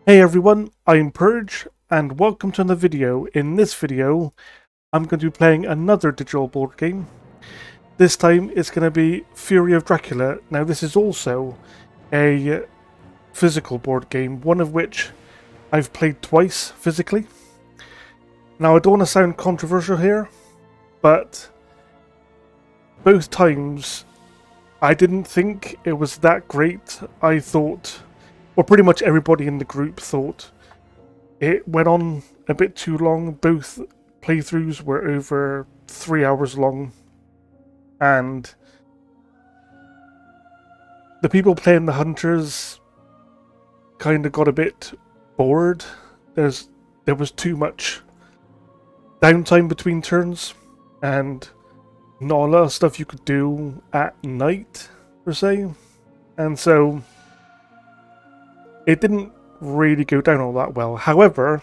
Hey everyone, I'm Purge, and welcome to another video. In this video, I'm going to be playing another digital board game. This time, it's going to be Fury of Dracula. Now, this is also a physical board game, one of which I've played twice physically. Now, I don't want to sound controversial here, but both times I didn't think it was that great. I thought, or pretty much everybody in the group thought, it went on a bit too long. Both playthroughs were over 3 hours long, and the people playing the hunters kind of got a bit bored. There was too much downtime between turns, and not a lot of stuff you could do at night per se, and so it didn't really go down all that well. However,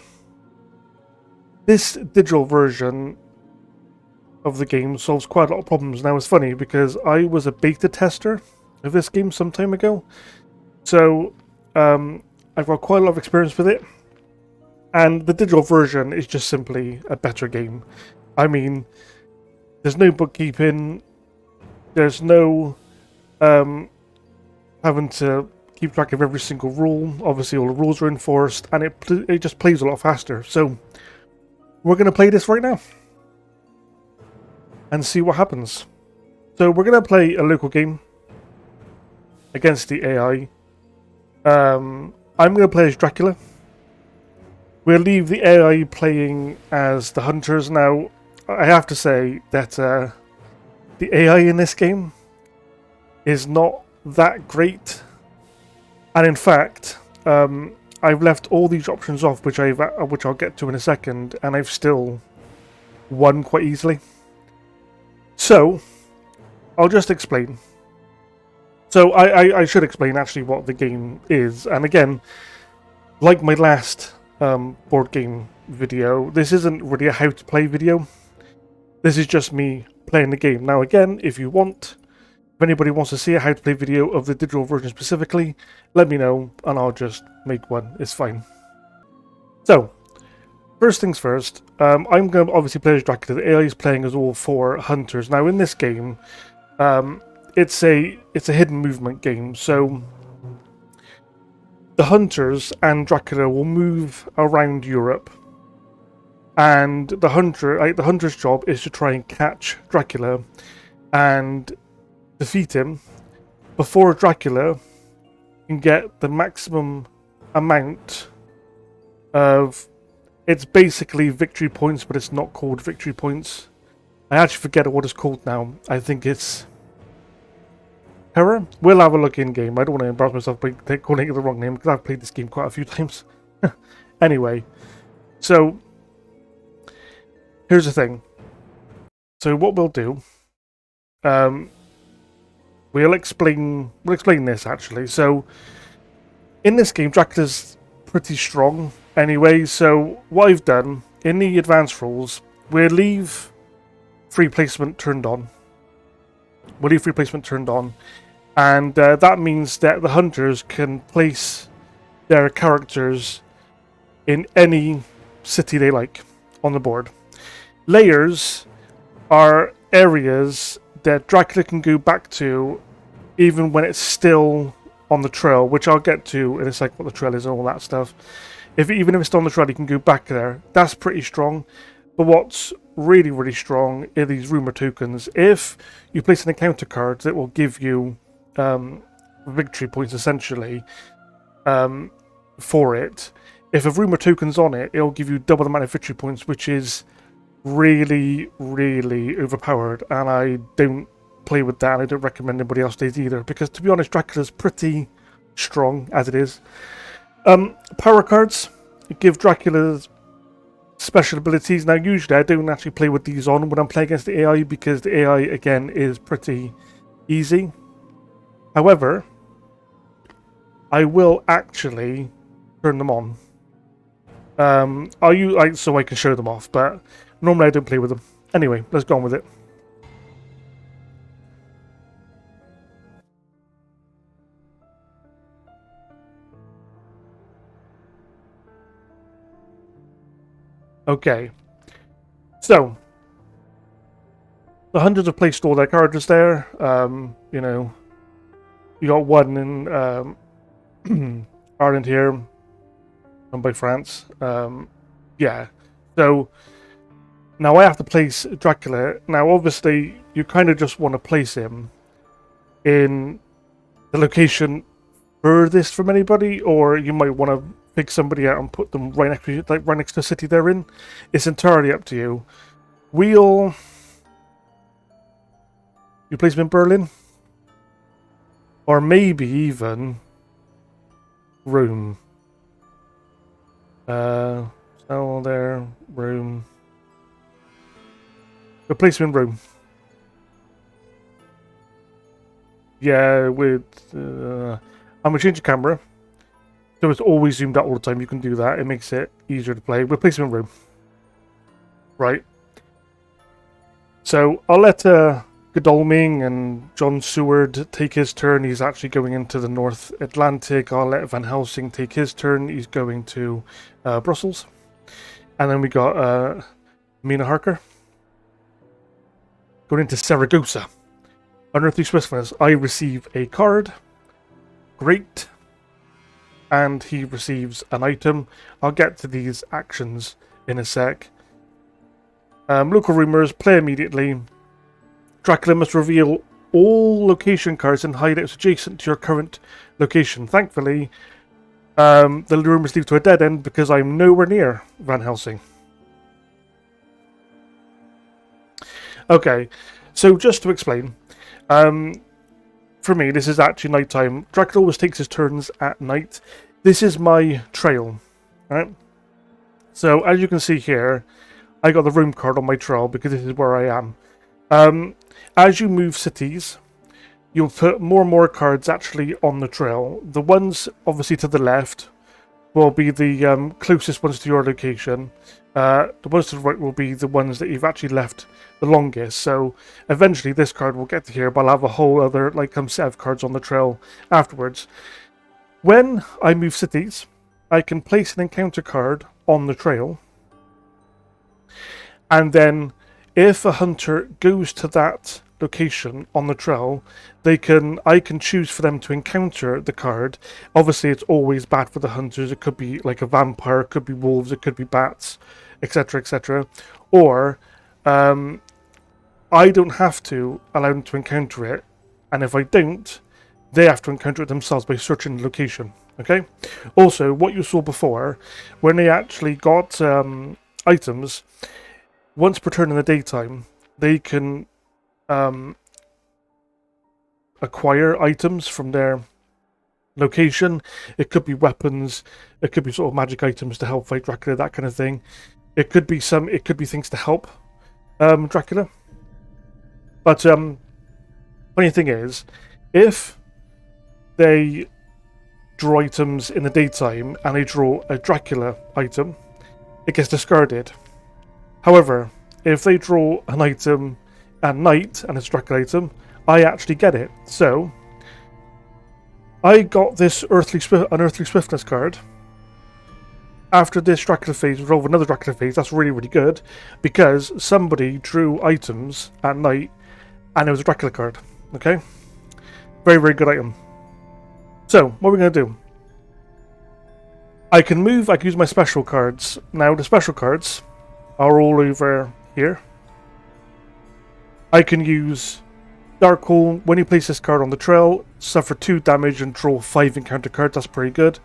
this digital version of the game solves quite a lot of problems. Now it's funny because I was a beta tester of this game some time ago, so I've got quite a lot of experience with it, and the digital version is just simply a better game. I mean, there's no bookkeeping, there's no having to keep track of every single rule. Obviously all the rules are enforced, and it just plays a lot faster. So we're going to play this right now and see what happens. So we're going to play a local game against the AI. I'm going to play as Dracula. We'll leave the AI playing as the hunters. Now, I have to say that the AI in this game is not that great. And in fact, I've left all these options off, which I'll get to in a second, and I've still won quite easily. So, I'll just explain. So I should explain actually what the game is. And again, like my last board game video, this isn't really a how to play video. This is just me playing the game. Now again, if anybody wants to see a how to play video of the digital version specifically, let me know and I'll just make one. It's fine. So, first things first, I'm going to obviously play as Dracula. The AI is playing as all four hunters. Now in this game, it's a hidden movement game, so the hunters and Dracula will move around Europe, and the hunter's job is to try and catch Dracula and defeat him before Dracula can get the maximum amount of. It's basically victory points, but it's not called victory points. I actually forget what it's called now. I think it's Terror? We'll have a look in game. I don't want to embarrass myself by calling it the wrong name because I've played this game quite a few times. Anyway, so here's the thing. So what we'll do, we'll explain this actually. So in this game, Dracula's pretty strong anyway. So what I've done in the advanced rules, we'll leave free placement turned on. And that means that the hunters can place their characters in any city they like on the board. Layers are areas that Dracula can go back to even when it's still on the trail, which I'll get to in a second, what the trail is and all that stuff. Even if it's still on the trail, you can go back there. That's pretty strong. But what's really, really strong are these rumor tokens. If you place an encounter card, that will give you victory points essentially for it. If a rumor token's on it, it'll give you double the amount of victory points, which is really, really overpowered. And I don't play with that. And I don't recommend anybody else does either, because to be honest, Dracula's pretty strong as it is. Power cards give Dracula special abilities. Now, usually I don't actually play with these on when I'm playing against the AI, because the AI again is pretty easy. However, I will actually turn them on. So I can show them off, but normally I don't play with them. Anyway, let's go on with it. Okay. So, the hunters have placed all their cards there. You know, you got one in Ireland here, done by France. Yeah. So, now I have to place Dracula. Now, obviously, you kind of just want to place him in the location furthest from anybody, or you might want to pick somebody out and put them right next to you, like right next to the city they're in. It's entirely up to you. You place him in Berlin, or maybe even Rome. So there, Rome. You place him in Rome. Yeah, with I'm gonna change the camera, so it's always zoomed out all the time. You can do that. It makes it easier to play. We'll place him in Rome. Right. So I'll let Godalming and John Seward take his turn. He's actually going into the North Atlantic. I'll let Van Helsing take his turn. He's going to Brussels. And then we got Mina Harker going into Saragossa. Unearthly Swiftness. I receive a card. Great. And he receives an item. I'll get to these actions in a sec. Local rumors. Play immediately. Dracula must reveal all location cards and hideouts adjacent to your current location. Thankfully, the rumors lead to a dead end because I'm nowhere near Van Helsing. Okay, so just to explain, for me, this is actually nighttime. Dracula always takes his turns at night. This is my trail, right? So as you can see here, I got the room card on my trail because this is where I am. As you move cities, you'll put more and more cards actually on the trail. The ones obviously to the left will be the closest ones to your location. The ones to the right will be the ones that you've actually left the longest. So eventually this card will get to here, but I'll have a whole other set of cards on the trail afterwards. When I move cities, I can place an encounter card on the trail, and then if a hunter goes to that location on the trail, I can choose for them to encounter the card. Obviously, it's always bad for the hunters. It could be like a vampire, it could be wolves, it could be bats, etc., etc. Or I don't have to allow them to encounter it, and if I don't, they have to encounter it themselves by searching the location. Okay. Also, what you saw before, when they actually got items. Once per turn in the daytime, they can acquire items from their location. It could be weapons, it could be sort of magic items to help fight Dracula, that kind of thing. It could be things to help Dracula. But funny thing is, if they draw items in the daytime and they draw a Dracula item, it gets discarded. However, if they draw an item at night and it's a Dracula item, I actually get it. So, I got this Unearthly Swiftness card. After this Dracula phase, roll another Dracula phase. That's really, really good because somebody drew items at night and it was a Dracula card. Okay? Very, very good item. So, what are we going to do? I can use my special cards. Now, the special cards are all over here. I can use Darkhold. When you place this card on the trail, suffer 2 damage and draw 5 encounter cards. That's pretty good.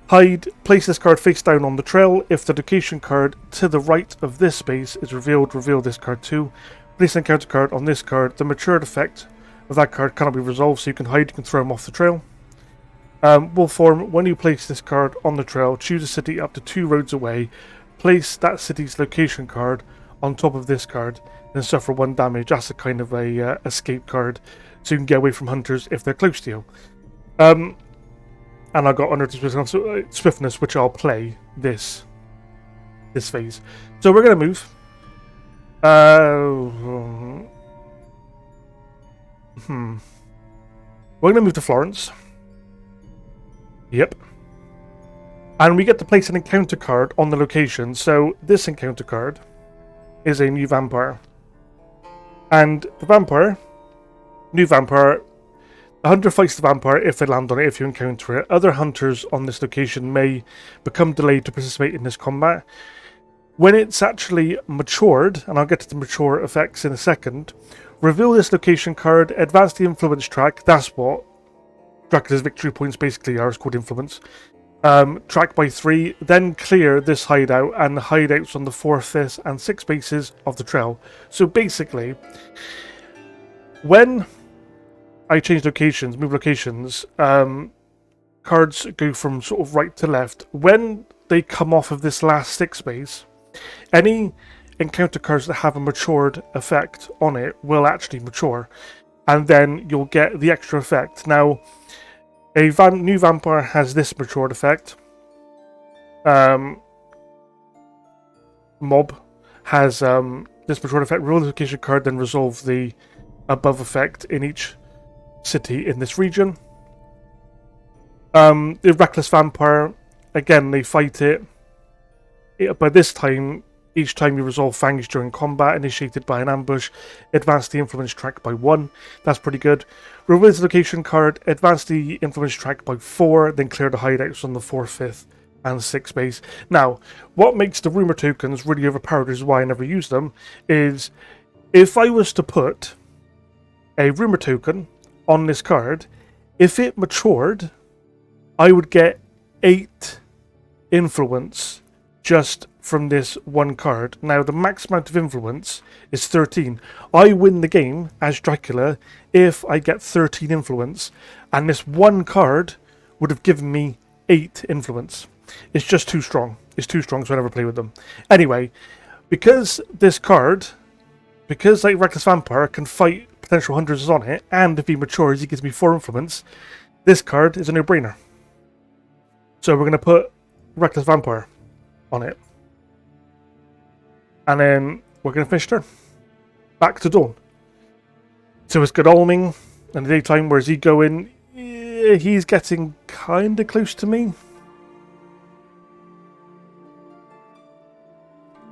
Hide. Place this card face down on the trail. If the location card to the right of this space is revealed, reveal this card too. Place an encounter card on this card. The matured effect of that card cannot be resolved, so you can hide, you can throw them off the trail. Wolf form. When you place this card on the trail, choose a city up to 2 roads away. Place that city's location card on top of this card and suffer 1 damage. That's a kind of a escape card, so you can get away from hunters if they're close to you. And I've got Unearthly Swiftness, which I'll play this phase. So we're going to move. We're going to move to Florence. Yep. And we get to place an encounter card on the location. So this encounter card is a new vampire. And the vampire, new vampire, the hunter fights the vampire if they land on it, if you encounter it. Other hunters on this location may become delayed to participate in this combat. When it's actually matured, and I'll get to the mature effects in a second, reveal this location card, advance the influence track. That's what Dracula's victory points basically are, it's called influence. Track by 3, then clear this hideout and the hideouts on the 4th, 5th, and 6th bases of the trail. So basically, when I change locations, move locations, cards go from sort of right to left. When they come off of this last 6 space, any encounter cards that have a matured effect on it will actually mature, and then you'll get the extra effect. Now, a new vampire has this matured effect. Mob has this matured effect. Roll the location card, then resolve the above effect in each city in this region. The reckless vampire, again, they fight it. By this time, each time you resolve fangs during combat initiated by an ambush, advance the influence track by 1. That's pretty good. Reveal the location card, advance the influence track by 4, then clear the hideouts on the 4th, 5th, and 6th base. Now, what makes the rumor tokens really overpowered, is why I never use them, is if I was to put a rumor token on this card, if it matured, I would get 8 influence just from this one card. Now, the max amount of influence is 13. I win the game as Dracula if I get 13 influence, and this one card would have given me 8 influence. It's just too strong. It's too strong, so I never play with them. Anyway, because this card, because like Reckless Vampire can fight potential hunters on it, and if he matures, he gives me 4 influence, this card is a no-brainer. So we're going to put Reckless Vampire on it. And then we're going to finish turn. Back to Dawn. So it's Godalming in the daytime. Where's he going? Yeah, he's getting kind of close to me.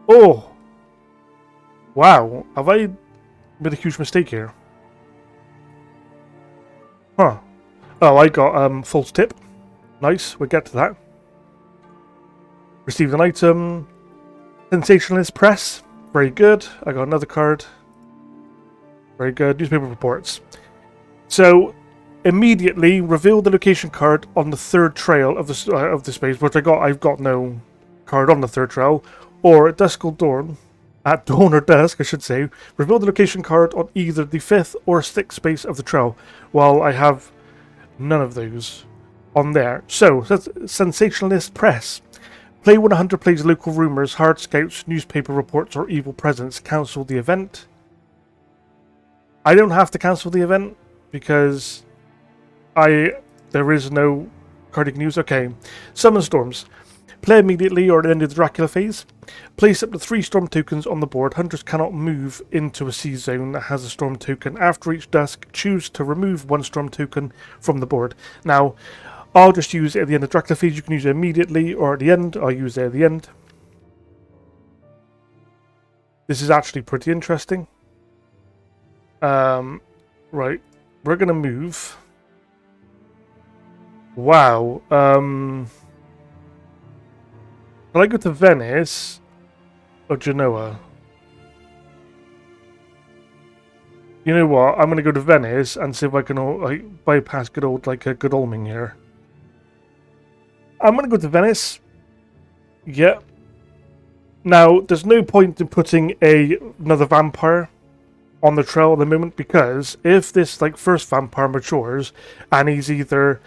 Oh! Wow, have I made a huge mistake here? Huh. Oh, I got false tip. Nice, we'll get to that. Received an item. Sensationalist press. Very good. I got another card. Very good. Newspaper reports. So, immediately reveal the location card on the 3rd trail of the space, which I've got no card on the 3rd trail. Or at dusk or dawn. At dawn or dusk, I should say. Reveal the location card on either the 5th or 6th space of the trail. While I have none of those on there. So, that's Sensationalist press. Play when a hunter plays local rumors, hard scouts, newspaper reports, or evil presence. Cancel the event. I don't have to cancel the event because there is no card you can use. Okay. Summon storms. Play immediately or at the end of the Dracula phase. Place up to 3 storm tokens on the board. Hunters cannot move into a sea zone that has a storm token. After each dusk, choose to remove 1 storm token from the board. Now, I'll just use it at the end of Dracula phase. You can use it immediately or at the end. I'll use it at the end. This is actually pretty interesting. Right. We're going to move. Wow. Can I go to Venice or Genoa? You know what? I'm going to go to Venice and see if I can bypass good old Godalming here. I'm going to go to Venice. Yeah. Now, there's no point in putting another vampire on the trail at the moment, because if this first vampire matures and he's either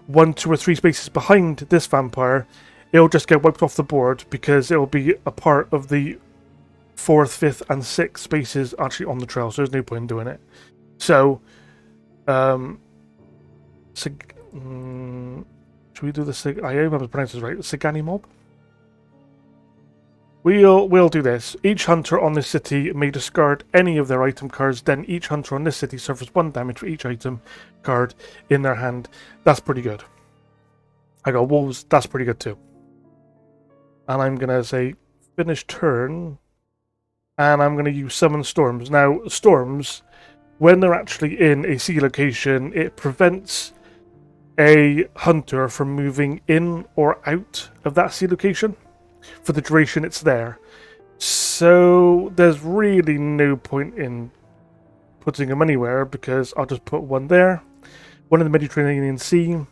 1, 2, or 3 spaces behind this vampire, it'll just get wiped off the board because it'll be a part of the 4th, 5th, and 6th spaces actually on the trail, so there's no point in doing it. So, should we do the I hope I'm pronouncing this right. Sagani mob? We'll do this. Each hunter on this city may discard any of their item cards, then each hunter on this city suffers 1 damage for each item card in their hand. That's pretty good. I got wolves, that's pretty good too. and I'm going to say finish turn, and I'm going to use summon storms. Now, storms, when they're actually in a sea location, it prevents a hunter from moving in or out of that sea location for the duration it's there. So there's really no point in putting them anywhere, because I'll just put one there, one in the Mediterranean Sea,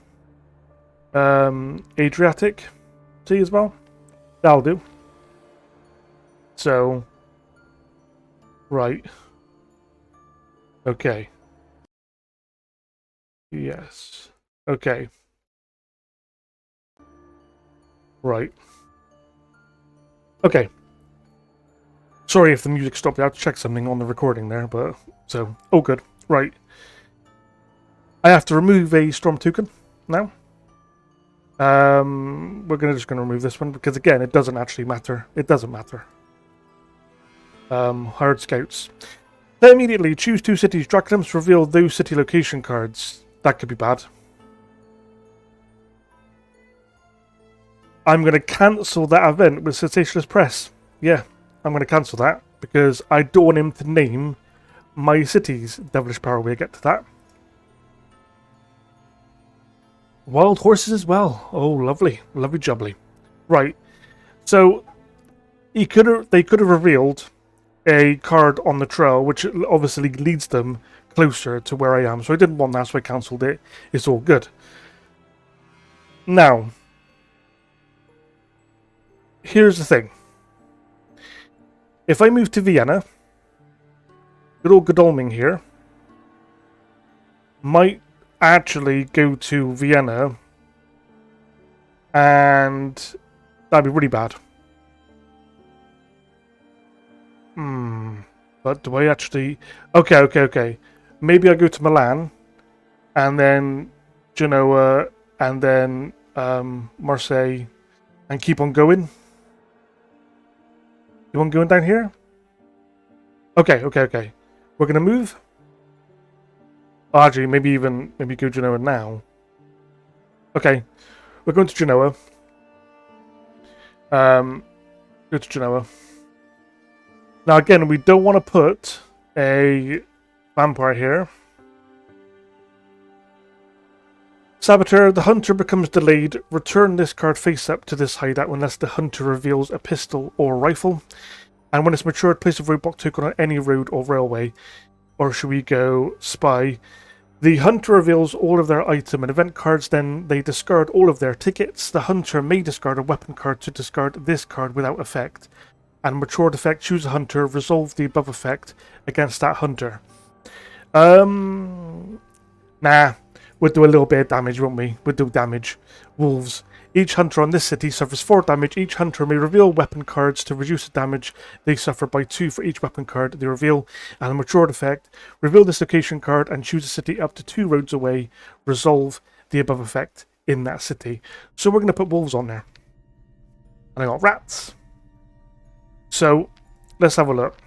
Adriatic Sea as well. That'll do. So, right. Okay. Yes. Okay. Right. Okay. Sorry if the music stopped. I have to check something on the recording there, but so oh good. Right. I have to remove a storm token now. We're just gonna remove this one because again it doesn't actually matter. It doesn't matter. Hired scouts. Then immediately choose 2 cities. Dracula must reveal those city location cards. That could be bad. I'm going to cancel that event with Sensationalist Press. Yeah, I'm going to cancel that because I don't want him to name my cities. Devilish Power, we'll get to that. Wild horses as well. Oh, lovely. Lovely jubbly. Right. So, they could have revealed a card on the trail, which obviously leads them closer to where I am. So I didn't want that, so I cancelled it. It's all good. Now, here's the thing. If I move to Vienna, good old Godalming here might actually go to Vienna, and that'd be really bad. But do I actually... Okay. Maybe I go to Milan, and then Genoa, and then Marseille, and keep on going. You want going down here? Okay. We're going to move. Oh, actually, maybe go Genoa now. Okay. We're going to Genoa. Go to Genoa. Now, again, we don't want to put a vampire here. Saboteur, the hunter becomes delayed. Return this card face up to this hideout unless the hunter reveals a pistol or rifle. And when it's matured, place a roadblock token on any road or railway. Or should we go spy? The hunter reveals all of their item and event cards, then they discard all of their tickets. The hunter may discard a weapon card to discard this card without effect. And matured effect, choose a hunter, resolve the above effect against that hunter. Nah. We'll do a little bit of damage, won't we? We'll do damage. Wolves. Each hunter on this city suffers 4 damage. Each hunter may reveal weapon cards to reduce the damage they suffer by 2 for each weapon card they reveal. And a matured effect, reveal this location card and choose a city up to 2 roads away. Resolve the above effect in that city. So we're going to put wolves on there. And I got rats. So, let's have a look.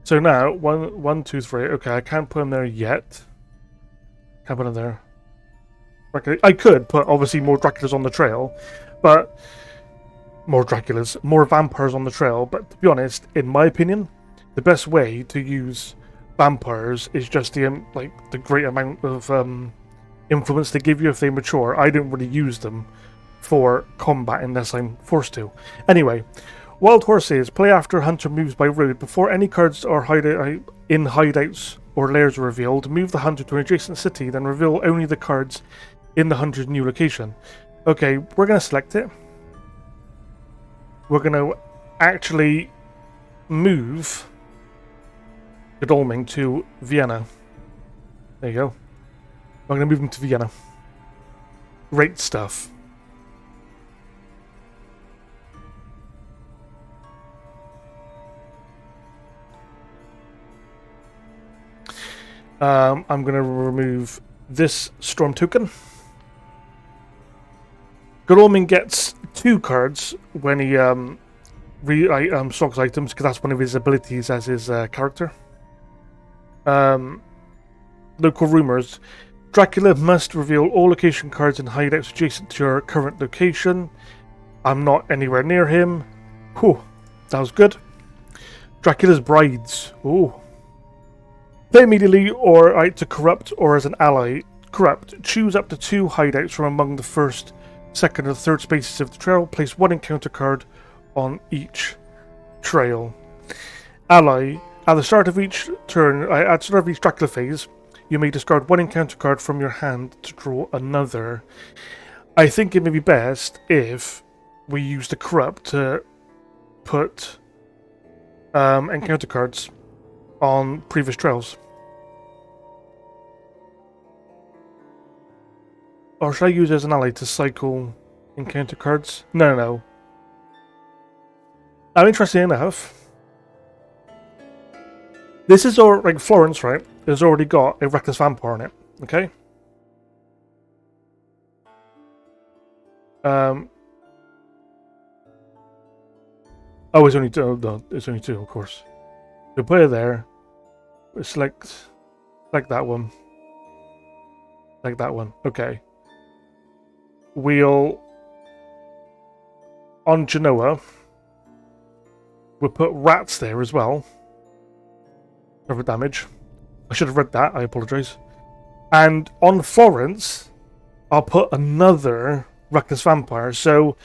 So now, 1, 2, 3. Okay, I can't put them there yet. Can't put them there. I could put, obviously, more Draculas on the trail, but... More vampires on the trail, but to be honest, in my opinion, the best way to use vampires is just the great amount of influence they give you if they mature. I don't really use them for combat unless I'm forced to. Anyway... Wild horses. Play after hunter moves by road. Before any cards are in hideouts or lairs are revealed, move the hunter to an adjacent city, then reveal only the cards in the hunter's new location. Okay, we're going to select it. We're going to actually move Godalming to Vienna. There you go. I'm going to move him to Vienna. Great stuff. I'm going to remove this storm token. Godalming gets 2 cards when he stocks items, because that's one of his abilities as his character. Local rumors. Dracula must reveal all location cards and hideouts adjacent to your current location. I'm not anywhere near him. Whew, that was good. Dracula's Brides. Ooh. Play immediately or to corrupt or as an ally. Corrupt. Choose up to 2 hideouts from among the first, second, or third spaces of the trail. Place 1 encounter card on each trail. Ally. At the start of each turn, at the start of each Dracula phase, you may discard 1 encounter card from your hand to draw another. I think it may be best if we use the corrupt to put encounter cards on previous trails. Or should I use it as an ally to cycle encounter cards? No. Interesting enough, this is all like Florence, right? Has already got a Reckless Vampire on it. Okay. Oh, it's only 2. Oh, no, it's only 2, of course. So put it there. Select that one. Like that one. Okay. We'll on Genoa. We'll put rats there as well. Cover damage. I should have read that. I apologise. And on Florence, I'll put another Reckless Vampire. So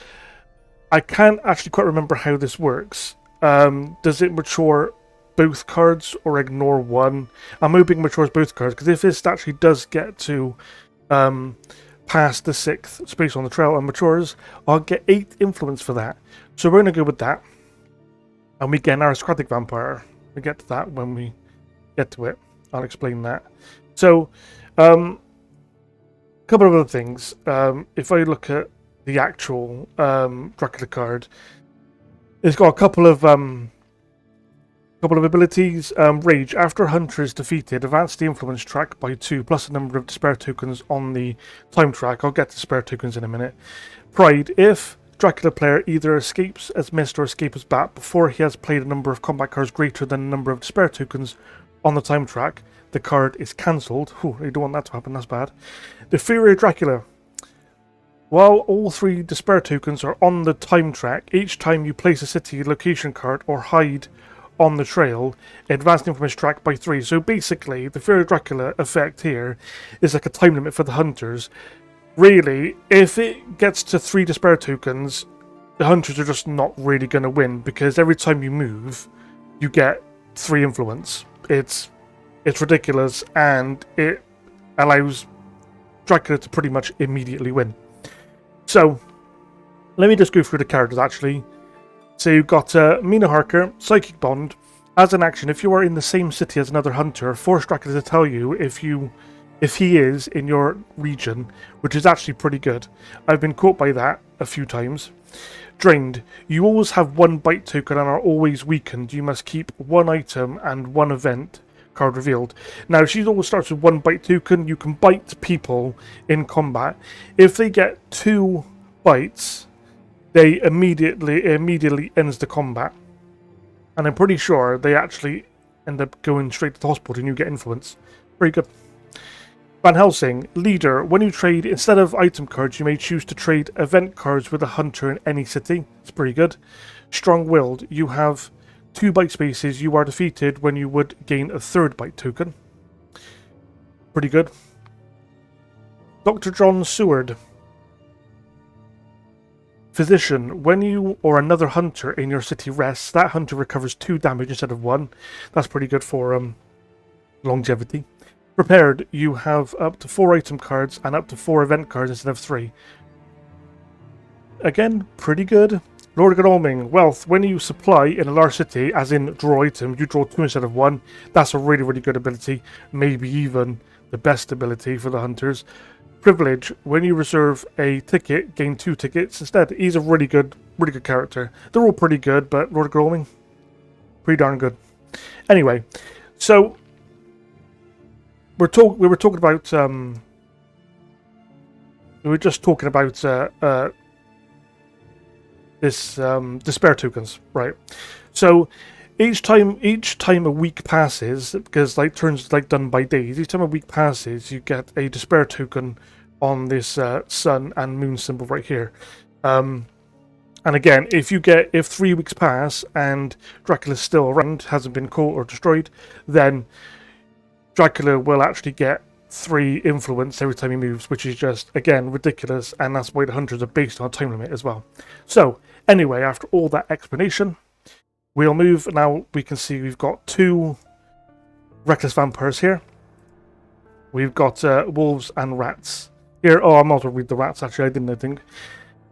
I can't actually quite remember how this works. Does it mature both cards or ignore one? I'm hoping it matures both cards, because if this actually does get to past the 6th space on the trail and matures, I'll get 8 influence for that. So we're going to go with that. And we get an aristocratic vampire. We get to that when we get to it. I'll explain that. So, a couple of other things. If I look at the actual Dracula card, it's got a couple of abilities. Rage. After a hunter is defeated, advance the influence track by 2, plus a number of despair tokens on the time track. I'll get to despair tokens in a minute. Pride. If Dracula player either escapes as mist or escapes as bat before he has played a number of combat cards greater than the number of despair tokens on the time track, the card is cancelled. I don't want that to happen, that's bad. The Fury of Dracula. While all 3 despair tokens are on the time track, each time you place a city location card or hide on the trail, advance the influence track by 3. So basically, the Fury of Dracula effect here is like a time limit for the hunters. Really, if it gets to 3 despair tokens, the hunters are just not really going to win, because every time you move, you get 3 influence. It's ridiculous, and it allows Dracula to pretty much immediately win. So, let me just go through the characters actually. So you've got Mina Harker, Psychic Bond. As an action, if you are in the same city as another hunter, force Dracula to tell you if he is in your region, which is actually pretty good. I've been caught by that a few times. Drained. You always have 1 bite token and are always weakened. You must keep 1 item and 1 event card revealed. Now, she always starts with 1 bite token. You can bite people in combat. If they get 2 bites, they immediately ends the combat. And I'm pretty sure they actually end up going straight to the hospital and you get influence. Very good. Van Helsing, leader. When you trade, instead of item cards, you may choose to trade event cards with a hunter in any city. It's pretty good. Strong-willed. You have 2 bite spaces. You are defeated when you would gain a 3rd bite token. Pretty good. Dr. John Seward. Physician. When you or another hunter in your city rests, that hunter recovers 2 damage instead of 1. That's pretty good for longevity. Prepared, you have up to 4 item cards and up to 4 event cards instead of 3. Again, pretty good. Lord of Godalming, wealth. When you supply in a large city, as in draw item, you draw 2 instead of 1. That's a really, really good ability. Maybe even the best ability for the hunters. Privilege, when you reserve a ticket, gain 2 tickets instead. He's a really good character. They're all pretty good, but Lord of Godalming, pretty darn good. Anyway, so we were talking about we were just talking about this despair tokens, right? So each time a week passes, because like turns like done by days, each time a week passes, you get a despair token on this sun and moon symbol right here. And again, if 3 weeks pass and Dracula's still around, hasn't been caught or destroyed, then Dracula will actually get 3 influence every time he moves, which is just, again, ridiculous, and that's why the hunters are based on a time limit as well. So, anyway, after all that explanation, we'll move. Now we can see we've got 2 reckless vampires here. We've got wolves and rats here. Oh, I might as well read the rats, actually, I didn't think.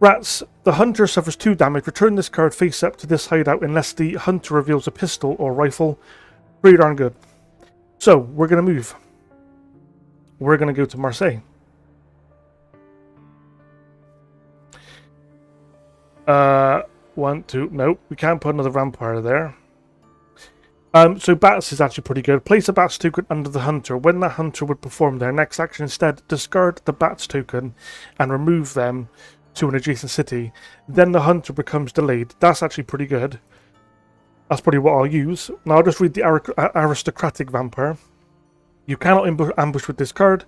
Rats, the hunter suffers 2 damage. Return this card face up to this hideout unless the hunter reveals a pistol or rifle. Pretty darn good. So, we're going to move. We're going to go to Marseille. One, two. Nope, we can't put another vampire there. So bats is actually pretty good. Place a bats token under the hunter. When that hunter would perform their next action, instead discard the bats token and remove them to an adjacent city. Then the hunter becomes delayed. That's actually pretty good. That's probably what I'll use. Now I'll just read the aristocratic vampire. You cannot ambush with this card.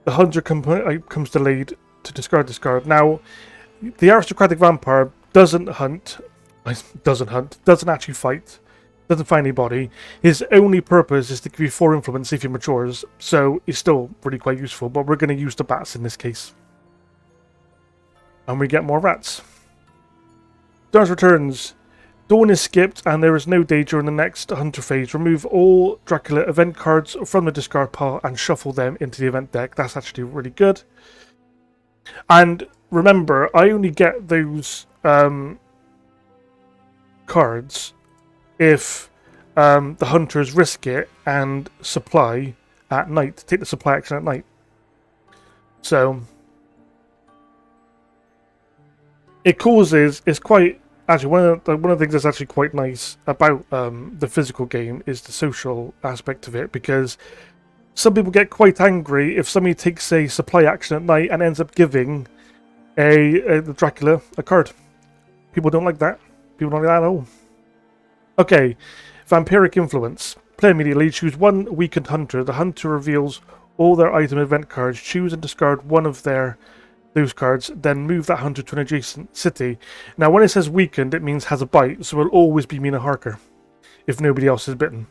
The hunter comes delayed to discard this card. Now, the aristocratic vampire doesn't actually fight, doesn't find anybody. His only purpose is to give you 4 influence if he matures, so it's still really quite useful, but we're going to use the bats in this case. And we get more rats. Darn's returns. Dawn is skipped and there is no day during the next hunter phase. Remove all Dracula event cards from the discard pile and shuffle them into the event deck. That's actually really good. And remember, I only get those cards if the hunters risk it and supply at night. Take the supply action at night. So it causes, it's quite, actually one of the things that's actually quite nice about the physical game is the social aspect of it, because some people get quite angry if somebody takes a supply action at night and ends up giving the Dracula a card. People don't like that. People don't like that at all. Okay, Vampiric Influence. Play immediately. Choose 1 weakened hunter. The hunter reveals all their item event cards. Choose and discard one of those cards. Then move that hunter to an adjacent city. Now, when it says weakened, it means has a bite, so it'll always be Mina Harker if nobody else is bitten.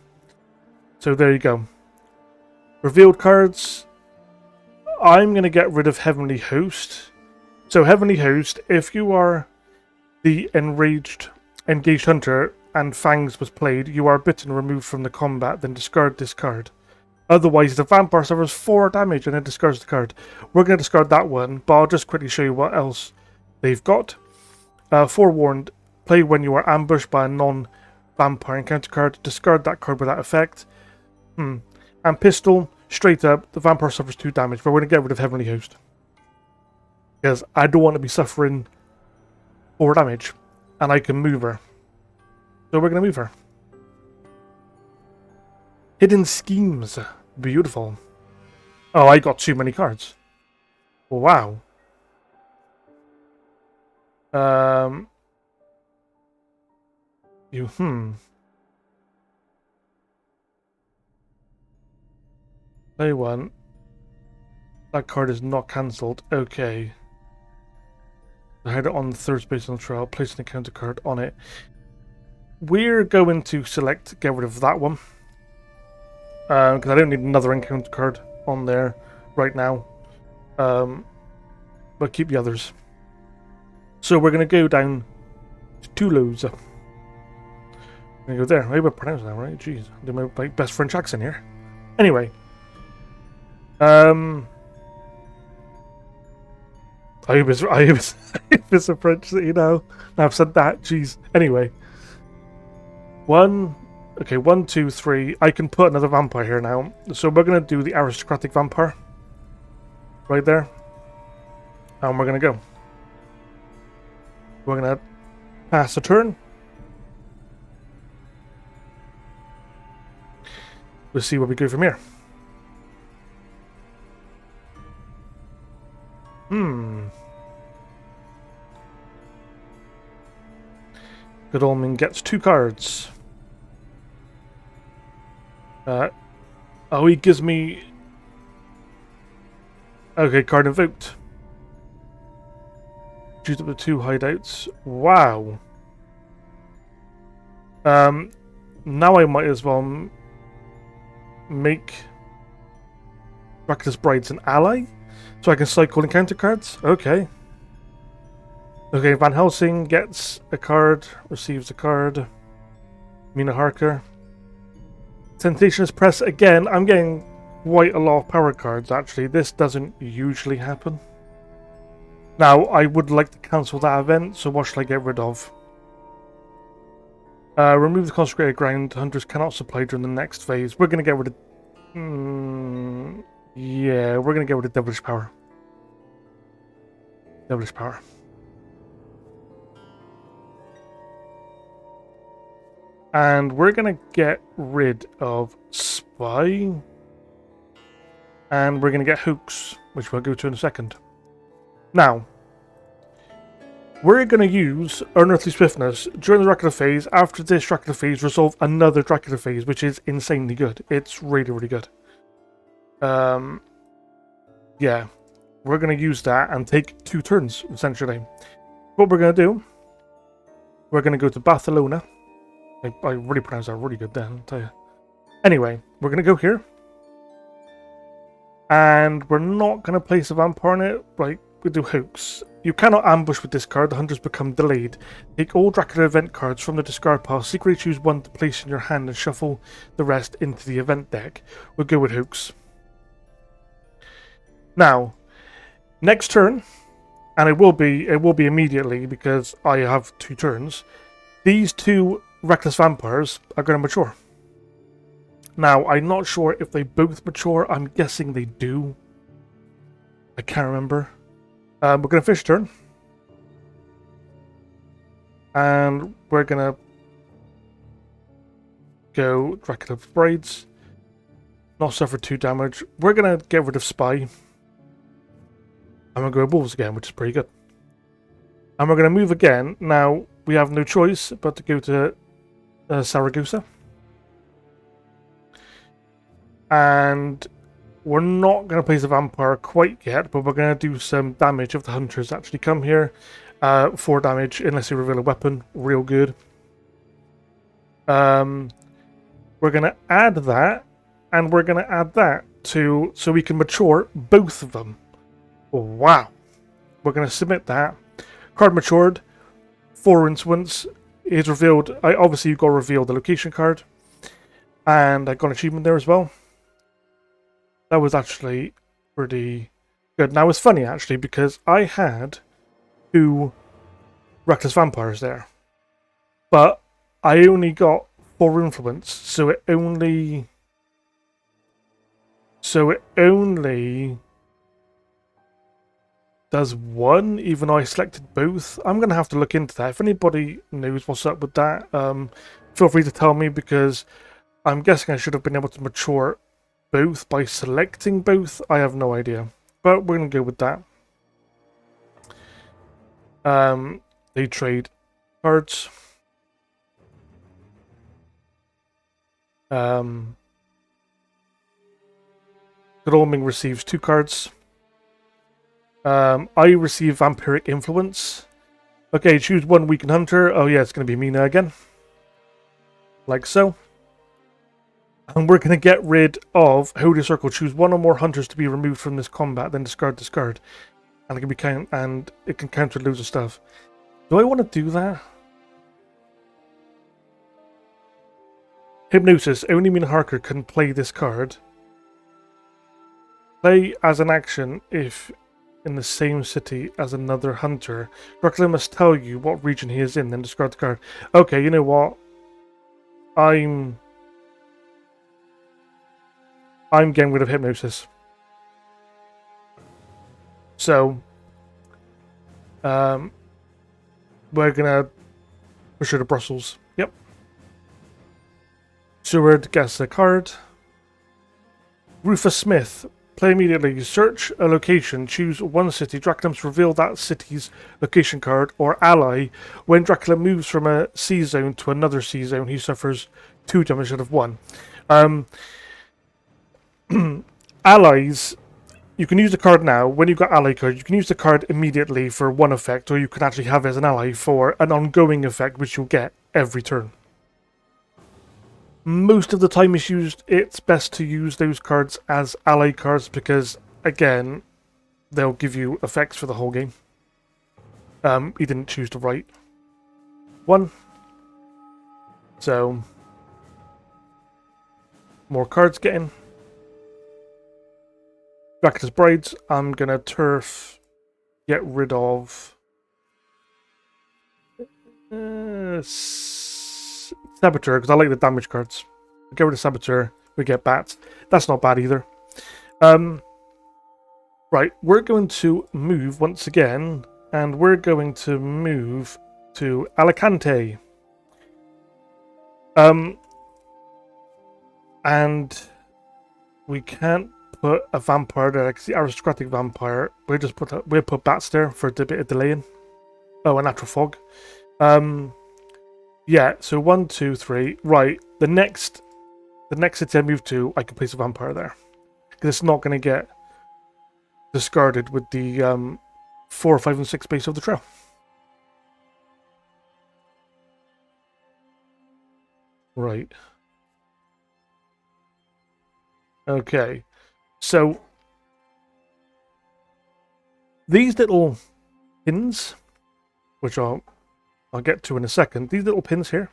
So there you go. Revealed cards. I'm going to get rid of Heavenly Host. So Heavenly Host, if you are the engaged hunter and Fangs was played, you are bitten, removed from the combat, then discard this card. Otherwise, the vampire suffers 4 damage and then discards the card. We're going to discard that one, but I'll just quickly show you what else they've got. Forewarned, play when you are ambushed by a non-vampire encounter card. Discard that card without effect. And Pistol, straight up, the vampire suffers 2 damage, but we're going to get rid of Heavenly Host. Because I don't want to be suffering 4 damage, and I can move her. So we're going to move her. Hidden Schemes. Beautiful. Oh, I got too many cards. Wow. Play 1. That card is not cancelled. Okay. I had it on the 3rd space on the trial. Place an encounter card on it. We're going to get rid of that one. Because I don't need another encounter card on there right now. But keep the others. So we're going to go down to Toulouse. I'm going to go there. I'm able to pronounce that, right? Jeez. I do my best French accent here. Anyway. I hope it's a French city now. Now I've said that. Jeez. Anyway. 1, 2, 3. I can put another vampire here now. So we're going to do the aristocratic vampire. Right there. And we're going to go. We're going to pass a turn. We'll see where we go from here. Godalming gets 2 cards. Oh, he gives me... Okay, card invoked. Choose up to 2 hideouts. Wow. Now I might as well make Dracula's Bride's an ally, so I can cycle encounter cards. Okay. Okay, Van Helsing gets a card, receives a card. Mina Harker. Temptationist Press again. I'm getting quite a lot of power cards actually. This doesn't usually happen. Now, I would like to cancel that event, so what should I get rid of? Remove the consecrated ground. Hunters cannot supply during the next phase. We're going to get rid of... yeah, we're going to get rid of Devilish Power. Devilish Power. And we're going to get rid of Spy. And we're going to get Hooks, which we'll go to in a second. Now, we're going to use Unearthly Swiftness during the Dracula phase. After this Dracula phase, resolve another Dracula phase, which is insanely good. It's really, really good. Yeah, we're going to use that and take 2 turns, essentially. What we're going to do, we're going to go to Barcelona. I really pronounced that really good then, I'll tell you. Anyway, we're going to go here. And we're not going to place a vampire in it. Right, we do Hooks. You cannot ambush with this card. The hunters become delayed. Take all Dracula event cards from the discard pile. Secretly choose 1 to place in your hand and shuffle the rest into the event deck. We'll go with Hooks. Now, next turn, and it will be immediately because I have 2 turns. These 2 Reckless Vampires are going to mature. Now, I'm not sure if they both mature. I'm guessing they do. I can't remember. We're going to fish turn. And we're going to go Dracula Brides. Not suffer 2 damage. We're going to get rid of Spy. I'm going to go Wolves again, which is pretty good. And we're going to move again. Now, we have no choice but to go to Saragossa. And we're not going to place a vampire quite yet, but we're going to do some damage if the hunters actually come here. 4 damage unless you reveal a weapon. Real good. We're going to add that, and we're going to add that to so we can mature both of them. Wow. We're going to submit that. Card matured. 4 influence is revealed. Obviously, you've got to reveal the location card. And I got an achievement there as well. That was actually pretty good. Now, it's funny, actually, because I had 2 Reckless Vampires there. But I only got 4 influence, so it only does 1, even though I selected both. I'm going to have to look into that. If anybody knows what's up with that, feel free to tell me, because I'm guessing I should have been able to mature both by selecting both. I have no idea, but we're going to go with that. They trade cards. Godalming receives 2 cards. I receive Vampiric Influence. Okay, choose 1 Weakened Hunter. Oh yeah, it's going to be Mina again. Like so. And we're going to get rid of Holy Circle. Choose 1 or more hunters to be removed from this combat, then discard. And it can be it can counter loads of stuff. Do I want to do that? Hypnosis. Only Mina Harker can play this card. Play as an action if in the same city as another hunter. Dracula must tell you what region he is in, then discard the card. Okay, you know what? I'm getting rid of Hypnosis. So, we're gonna push her to Brussels. Yep. Seward gets a card. Rufus Smith. Play immediately. Search a location. Choose 1 city. Dracula must reveal that city's location card or ally. When Dracula moves from a C zone to another C zone, he suffers 2 damage instead of 1. Allies you can use the card now. When you've got ally cards, you can use the card immediately for one effect, or you can actually have it as an ally for an ongoing effect, which you'll get every turn. Most of the time it's best to use those cards as ally cards because, again, they'll give you effects for the whole game. You didn't choose to write one. So, more cards getting. Dracula's Brides, I'm going to turf, get rid of Saboteur, because I like the damage cards. Get rid of Saboteur, we get Bats. That's not bad either. Right, we're going to move once again, and we're going to move to Alicante. And we can't put a vampire there, because the aristocratic vampire, we'll put Bats there for a bit of delaying. Oh, a natural fog. Yeah, so 1, 2, 3. Right, the next city I move to, I can place a vampire there. Because it's not going to get discarded with the 4, 5, and 6 base of the trail. Right. Okay. So these little pins, which I'll get to in a second. These little pins here.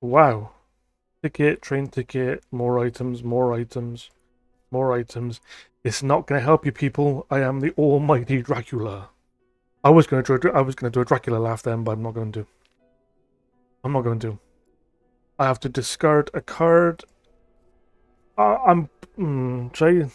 Wow. Ticket, train ticket, more items, more items, more items. It's not going to help you, people. I am the almighty Dracula. I was going to do a Dracula laugh then, but I'm not going to. I'm not going to. I have to discard a card. Sorry.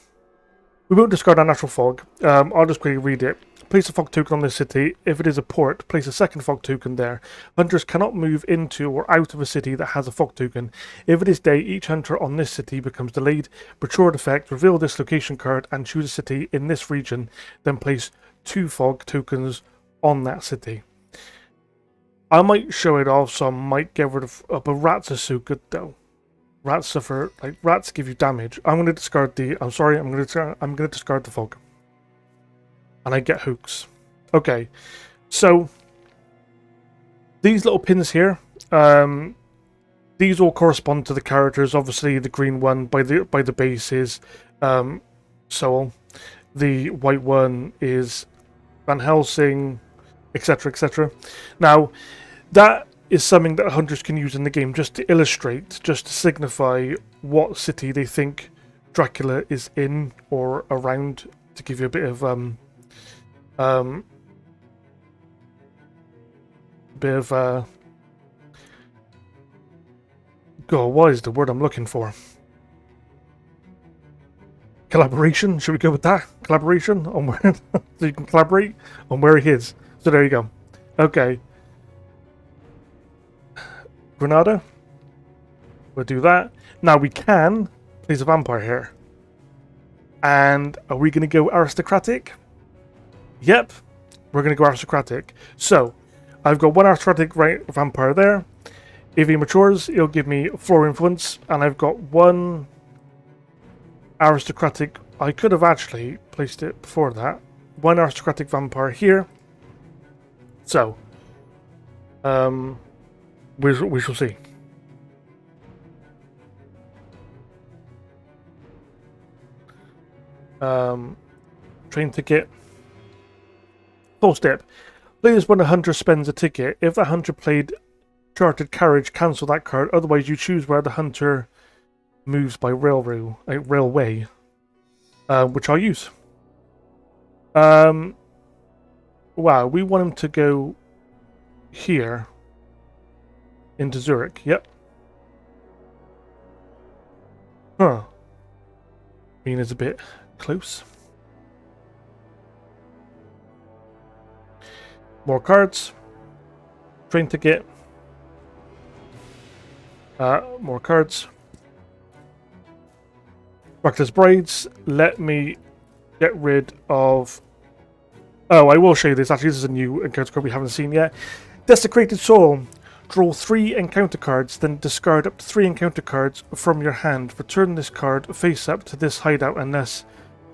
We won't discard our natural fog. I'll just quickly read it. Place a fog token on this city. If it is a port, place a second fog token there. Hunters cannot move into or out of a city that has a fog token. If it is day, each hunter on this city becomes delayed. Matured effect, reveal this location card and choose a city in this region. Then place 2 fog tokens on that city. I might show it off, so I might get rid of... but rats are so good though. Rats suffer... rats give you damage. I'm going to discard the... I'm sorry, I'm going to discard the fog. And I get hooks. Okay. So, these little pins here, these all correspond to the characters. Obviously, the green one by the bases, so on. The white one is Van Helsing, etc., etc. Now, that is something that hunters can use in the game just to illustrate, just to signify what city they think Dracula is in or around, to give you a bit of God, what is the word I'm looking for? Collaboration? Should we go with that? Collaboration on where so you can collaborate on where he is. So there you go. Okay. Granada. We'll do that. Now we can place a vampire here. And are we going to go aristocratic? Yep. We're going to go aristocratic. So, I've got 1 aristocratic vampire there. If he matures, it'll give me 4 influence. And I've got 1 aristocratic... I could have actually placed it before that. 1 aristocratic vampire here. So, we shall see. Train ticket. Full step. Players when a hunter spends a ticket. If the hunter played chartered carriage, cancel that card. Otherwise, you choose where the hunter moves by railway, which I'll use. Wow, we want him to go here into Zurich. Yep. Huh. Being is a bit close. More cards. Train ticket. More cards. Dracula's Brides. Let me get rid of... Oh, I will show you this. Actually, this is a new encounter card we haven't seen yet. Desecrated Soul. Draw 3 encounter cards, then discard up to 3 encounter cards from your hand. Return this card face up to this hideout unless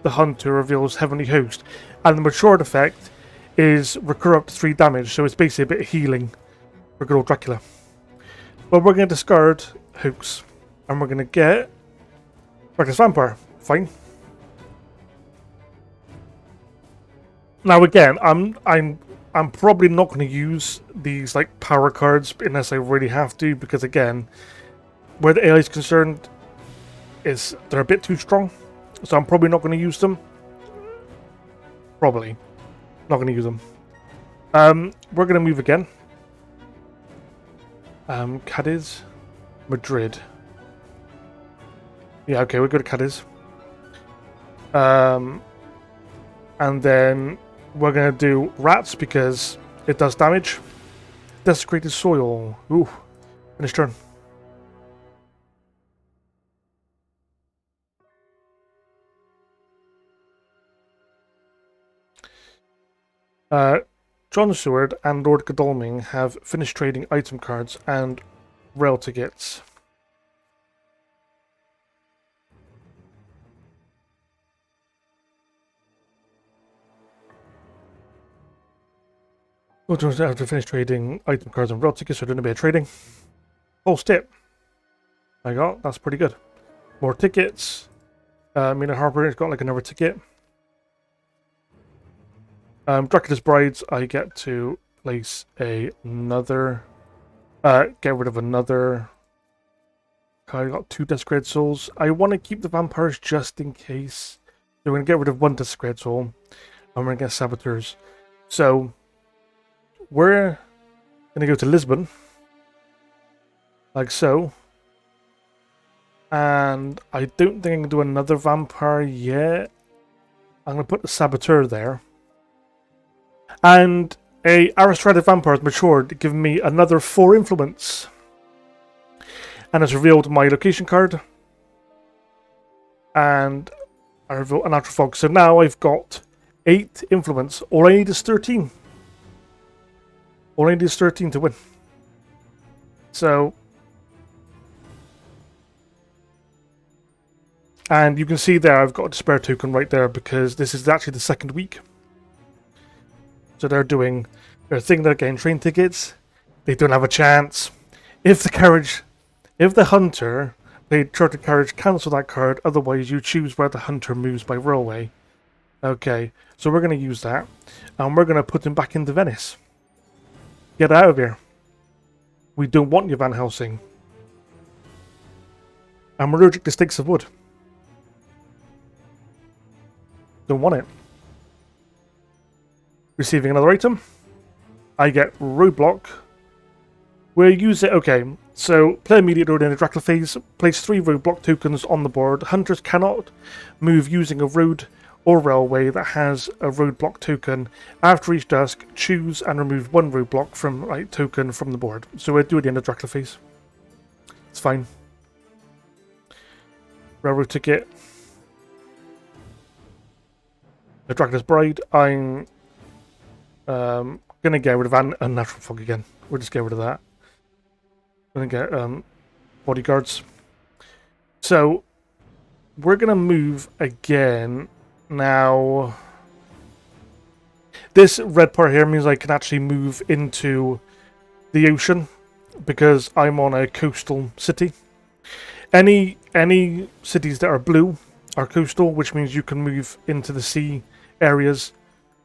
the hunter reveals Heavenly Host. And the matured effect is recur up to 3 damage, so it's basically a bit of healing for good old Dracula. But we're going to discard Hooks, and we're going to get Reckless Vampire. Fine. Now again, I'm probably not going to use these like power cards unless I really have to, because again, where the AI is concerned, they're a bit too strong, so I'm probably not going to use them. Probably not going to use them. We're going to move again. Cadiz, Madrid. Yeah, okay, we'll go to Cadiz. And then we're going to do Rats because it does damage. Desecrated Soil. Ooh, finish turn. John Seward and Lord Godalming have finished trading item cards and rail tickets. Lord Jones have to finish trading item cards and rail tickets, so doing a bit of trading. Oh, step. I got, that's pretty good. More tickets. Mina Harper has got like another ticket. Dracula's Brides, I get to place another, get rid of another. I got 2 Desecrated Souls. I want to keep the vampires just in case. So we're going to get rid of 1 Desecrated Soul, and we're going to get Saboteurs. So we're going to go to Lisbon, like so. And I don't think I can do another vampire yet. I'm going to put the Saboteur there. And a Aristocratic Vampire has matured, giving me another 4 influence. And it's revealed my location card. And I reveal a Natural Fog. So now I've got 8 influence. All I need is 13. All I need is 13 to win. So... And you can see there I've got a Despair token right there because this is actually the 2nd week. So they're doing their thing, they're getting train tickets. They don't have a chance. If the hunter played chartered carriage, cancel that card. Otherwise, you choose where the hunter moves by railway. Okay, so we're going to use that. And we're going to put him back into Venice. Get out of here. We don't want you, Van Helsing. I'm allergic to sticks of wood. Don't want it. Receiving another item. I get Roadblock. We'll use it. Okay, so play immediately during the Dracula phase. Place 3 Roadblock tokens on the board. Hunters cannot move using a road or railway that has a Roadblock token. After each dusk, choose and remove 1 Roadblock from token from the board. So we'll do it at the end of Dracula phase. It's fine. Railroad ticket. The Dracula's Bride. I'm gonna get rid of Unnatural Fog again. We'll just get rid of that. Gonna get bodyguards. So we're gonna move again now. This red part here means I can actually move into the ocean because I'm on a coastal city. Any cities that are blue are coastal, which means you can move into the sea areas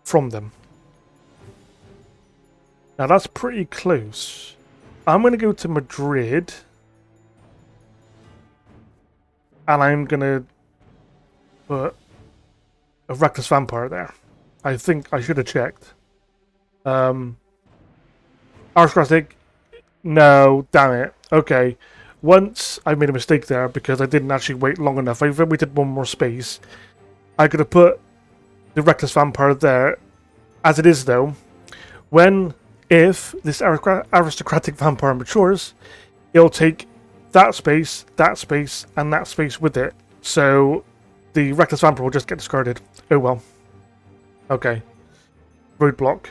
from them. Now that's pretty close. I'm going to go to Madrid. And I'm going to put a Reckless Vampire there. I think I should have checked. Aristocratic. No, damn it. Okay. Once I made a mistake there because I didn't actually wait long enough. I waited 1 more space. I could have put the Reckless Vampire there. As it is though, if this Aristocratic Vampire matures, it'll take that space, and that space with it. So the Reckless Vampire will just get discarded. Oh well. Okay. Roadblock.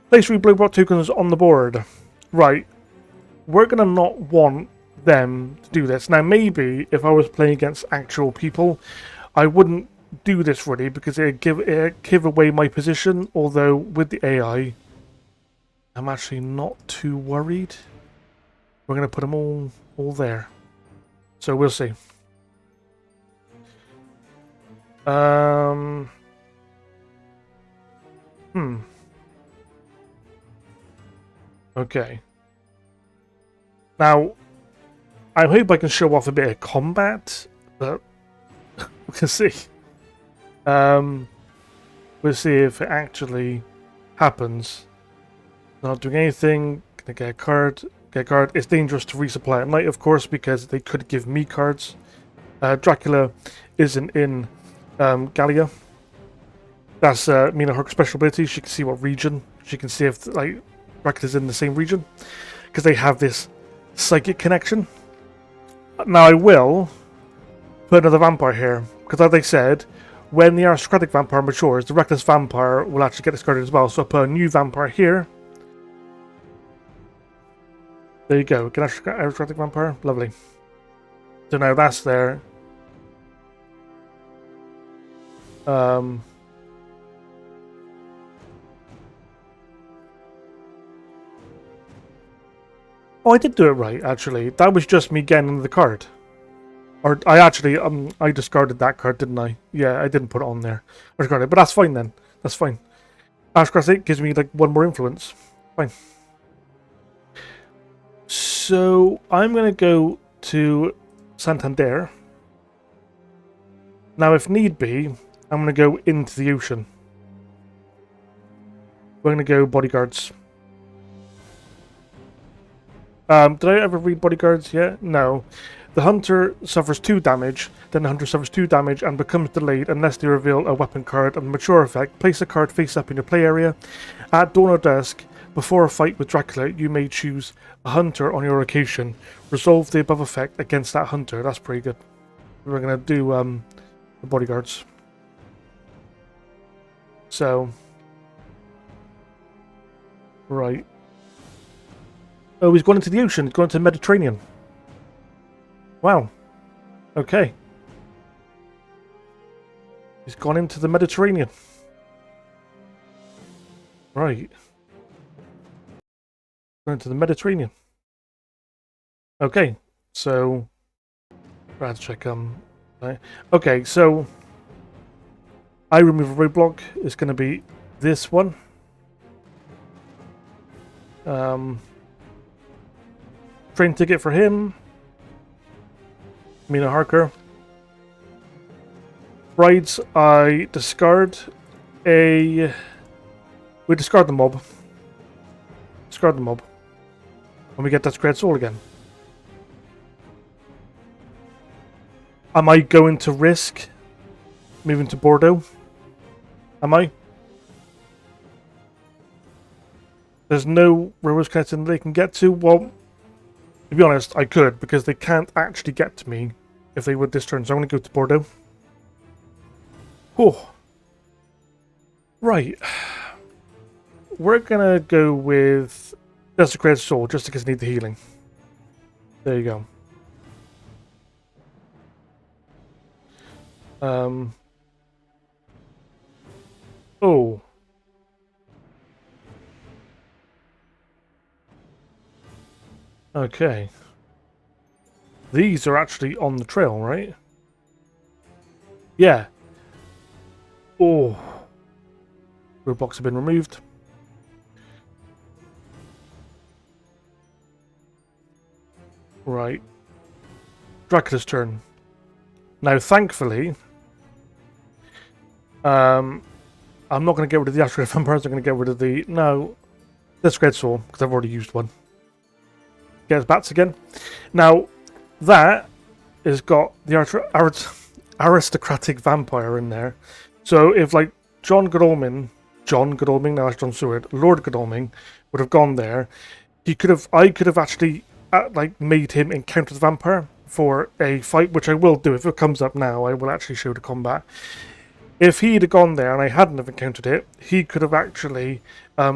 Place 3 Roadblock tokens on the board. Right. we're going to not want them to do this. Now, maybe if I was playing against actual people, I wouldn't do this really because it'd give away my position. Although with the AI, I'm actually not too worried. We're going to put them all there. So we'll see. Okay. Now, I hope I can show off a bit of combat, but we'll see. We'll see if it actually happens. Not doing anything. Gonna get a card. Get a card. It's dangerous to resupply at night, of course, because they could give me cards. Dracula isn't in Gallia. That's Mina Herc's special ability. She can see what region. She can see if like Dracula's in the same region, because they have this psychic connection. Now I will put another vampire here, because as I said, when the aristocratic vampire matures, the reckless vampire will actually get discarded as well. So I'll put a new vampire here. There you go. Get aristocratic vampire. Lovely. So now that's there. Oh, I did do it right, actually. That was just me getting the card. Or I actually, I discarded that card, didn't I? Yeah, I didn't put it on there. I discarded it, but that's fine then. That's fine. Aristocratic gives me like one more influence. Fine. So I'm going to go to Santander. Now, if need be, I'm going to go into the ocean. We're going to go bodyguards. Did I ever read bodyguards yet? No. The hunter suffers 2 damage, then the hunter suffers 2 damage and becomes delayed unless they reveal a weapon card and mature effect. Place a card face up in your play area. At dawn or dusk, before a fight with Dracula, you may choose a hunter on your location. Resolve the above effect against that hunter. That's pretty good. We're going to do the bodyguards. So, right. Oh, he's gone into the ocean. He's gone into the Mediterranean. Wow. Okay. He's gone into the Mediterranean. Right. Gone into the Mediterranean. Okay. So, I have to check. Right. Okay. So, I remove a roadblock. It's going to be this one. Train ticket for him. Mina Harker. Brides, I discard a... We discard the mob. Discard the mob. And we get that Great Soul again. Am I going to risk moving to Bordeaux? Am I? There's no railroad connection they can get to? Well, to be honest, I could, because they can't actually get to me if they would this turn. So I'm going to go to Bordeaux. Oh. Right. We're going to go with Desecrated Soul, just because I need the healing. There you go. Oh. Okay. These are actually on the trail, right? Yeah. Oh. Roadblocks have been removed. Right. Dracula's turn. Now, thankfully, I'm not going to get rid of the Astral Vampires. I'm going to get rid of the... No. This Red Soul, because I've already used one. Get his bats again. Now, that has got the aristocratic vampire in there. So if like John Godalming, now that's John Seward, Lord Godalming would have gone there, I could have actually like made him encounter the vampire for a fight, which I will do if it comes up now. I will actually show the combat. If he'd have gone there and I hadn't have encountered it, he could have actually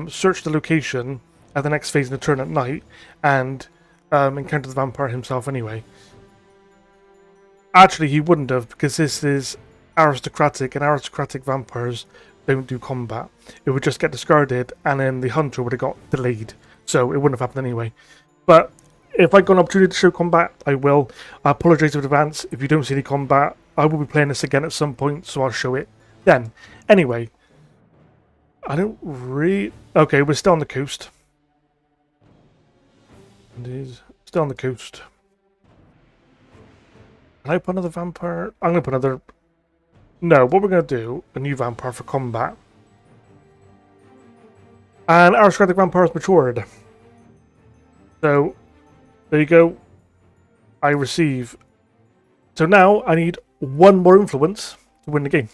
searched the location at the next phase in the turn at night and encountered the vampire himself anyway. Actually, he wouldn't have, because this is aristocratic, and aristocratic vampires don't do combat. It would just get discarded, and then the hunter would have got delayed, so it wouldn't have happened anyway. But if I got an opportunity to show combat, I will. I apologise in advance if you don't see any combat. I will be playing this again at some point, so I'll show it then. Anyway, I don't really... Okay, we're still on the coast. It is still on the coast. Can I put another vampire? I'm going to put another... No, what we're going to do, a new vampire for combat. And aristocratic vampire has matured. So, there you go. I receive. So now I need one more influence to win the game.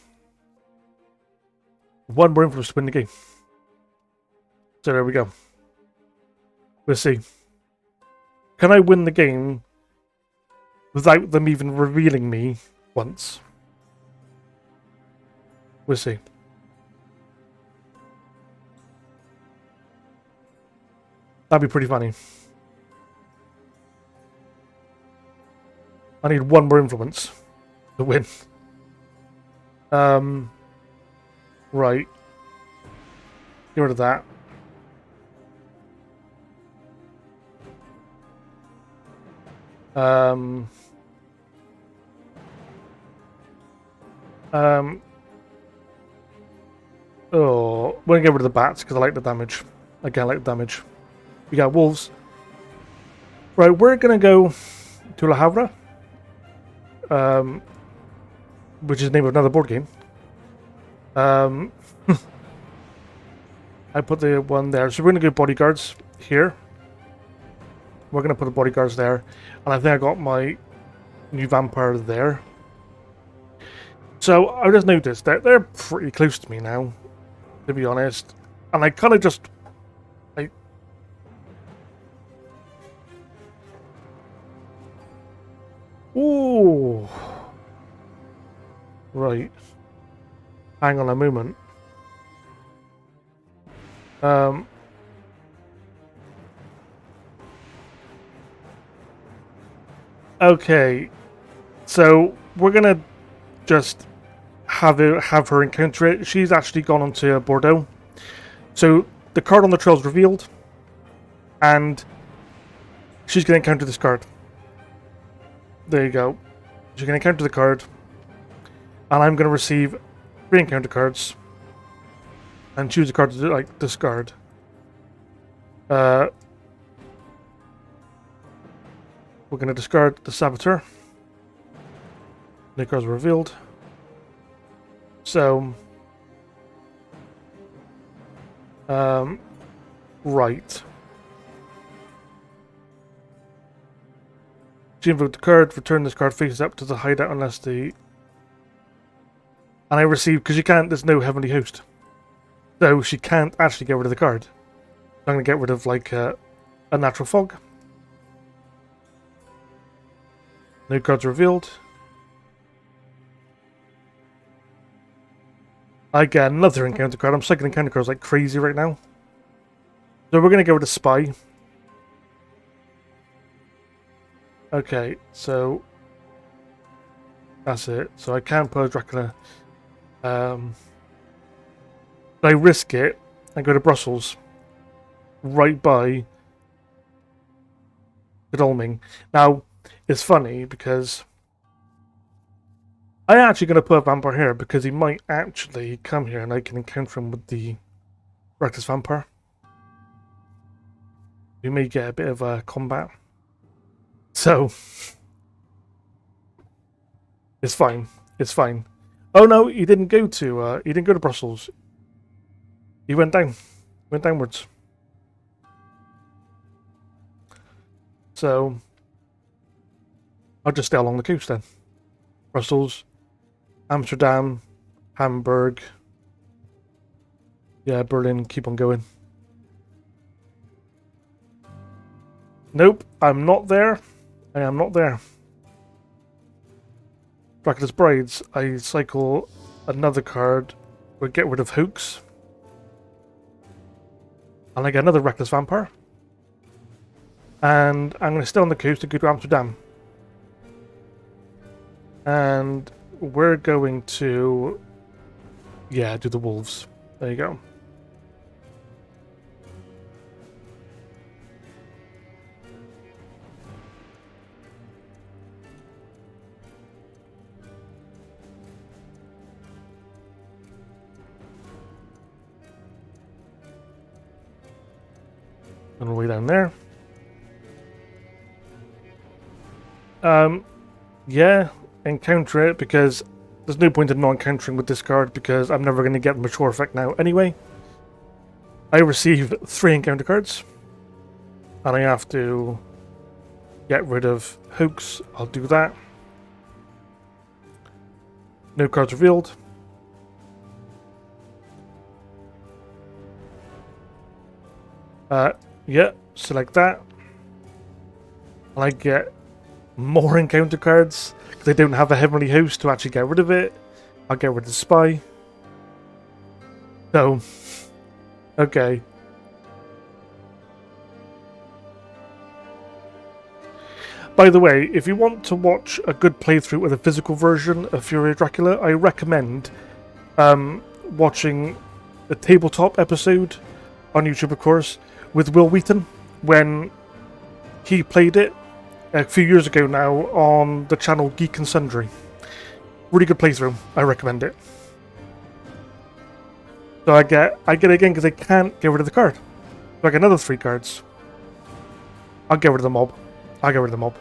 One more influence to win the game. So there we go. We'll see. Can I win the game without them even revealing me once? We'll see. That'd be pretty funny. I need one more influence to win. Right. Get rid of that. Oh, we're gonna get rid of the bats because I like the damage. Again, I like the damage. We got wolves. Right, we're gonna go to La Havre. Which is the name of another board game. I put the one there. So we're going to go bodyguards here. We're going to put the bodyguards there. And I think I got my new vampire there. So I just noticed that they're pretty close to me now, to be honest. And I kind of just... Ooh. Right. Hang on a moment. Okay. So we're gonna just have her encounter it. She's actually gone onto Bordeaux. So the card on the trail is revealed, and she's gonna encounter this card. There you go. She's gonna encounter the card, and I'm gonna receive 3 encounter cards and choose a card to discard. We're gonna discard the Saboteur. The cards are revealed. So, right. She invoked the card. Return this card faces up to the hideout unless the... And I receive, because you can't, there's no heavenly host. So she can't actually get rid of the card. I'm going to get rid of, like, a natural fog. No cards revealed. I get another encounter card. I'm cycling encounter cards like crazy right now. So we're going to go with a spy. Okay, so... That's it. So I can Purge Dracula. But I risk it and go to Brussels, right by Godalming. Now, it's funny because I'm actually going to put a vampire here because he might actually come here and I can encounter him with the Reckless Vampire. We may get a bit of a combat. So, it's fine. It's fine. Oh no, he didn't go to Brussels. He went down. Went downwards. So I'll just stay along the coast then. Brussels, Amsterdam, Hamburg. Yeah, Berlin, keep on going. Nope, I'm not there. I am not there. Dracula's Brides, I cycle another card. We'll get rid of Hoax. And I get another Reckless Vampire. And I'm going to stay on the coast and go to Amsterdam. And we're going to, yeah, do the wolves. There you go. On the way down there. Yeah, encounter it, because there's no point in not encountering with this card, because I'm never going to get the mature effect now anyway. I receive 3 encounter cards, and I have to get rid of Hoax. I'll do that. No cards revealed. Yeah, select that. And I get more encounter cards because I don't have a Heavenly Host to actually get rid of it. I'll get rid of the Spy. So, okay. By the way, if you want to watch a good playthrough with a physical version of Fury of Dracula, I recommend watching the tabletop episode on YouTube, of course, with Will Wheaton when he played it a few years ago now on the channel Geek and Sundry. Really good playthrough. I recommend it. So I get it again because I can't get rid of the card. So I get another 3 cards. I'll get rid of the mob. I'll get rid of the mob.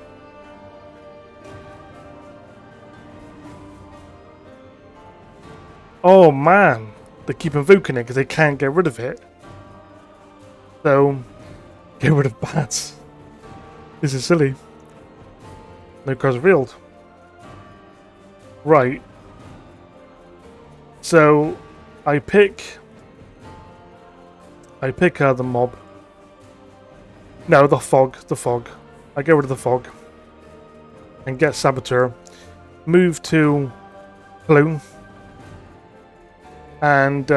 Oh man, they keep invoking it because they can't get rid of it. So, get rid of bats. This is silly. No cards revealed. Right. So, I pick the mob. No, the fog. I get rid of the fog. And get Saboteur. Move to Cologne. And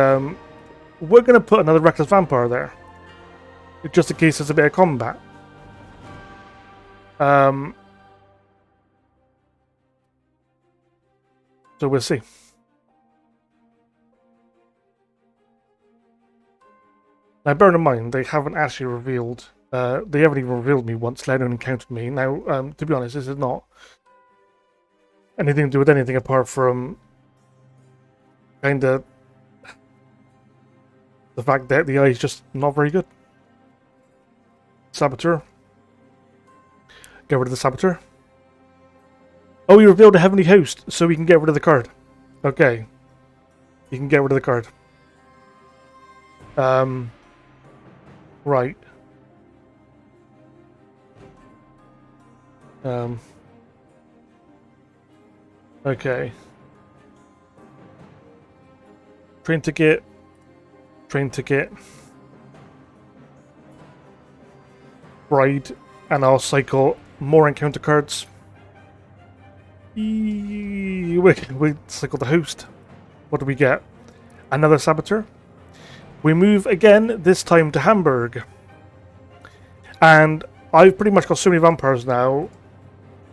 we're going to put another Reckless Vampire there. Just in case there's a bit of combat. So we'll see. Now, bear in mind, they haven't actually revealed... they haven't even revealed me once, let alone encountered me. Now, to be honest, this is not anything to do with anything apart from kind of the fact that the eye is just not very good. Saboteur. Get rid of the Saboteur. Oh, you revealed a Heavenly Host, so we can get rid of the card. Okay. You can get rid of the card. Right. Okay. Train ticket. Bride. And I'll cycle more encounter cards. We cycle the Host. What do we get? Another Saboteur. We move again, this time to Hamburg. And I've pretty much got so many vampires now,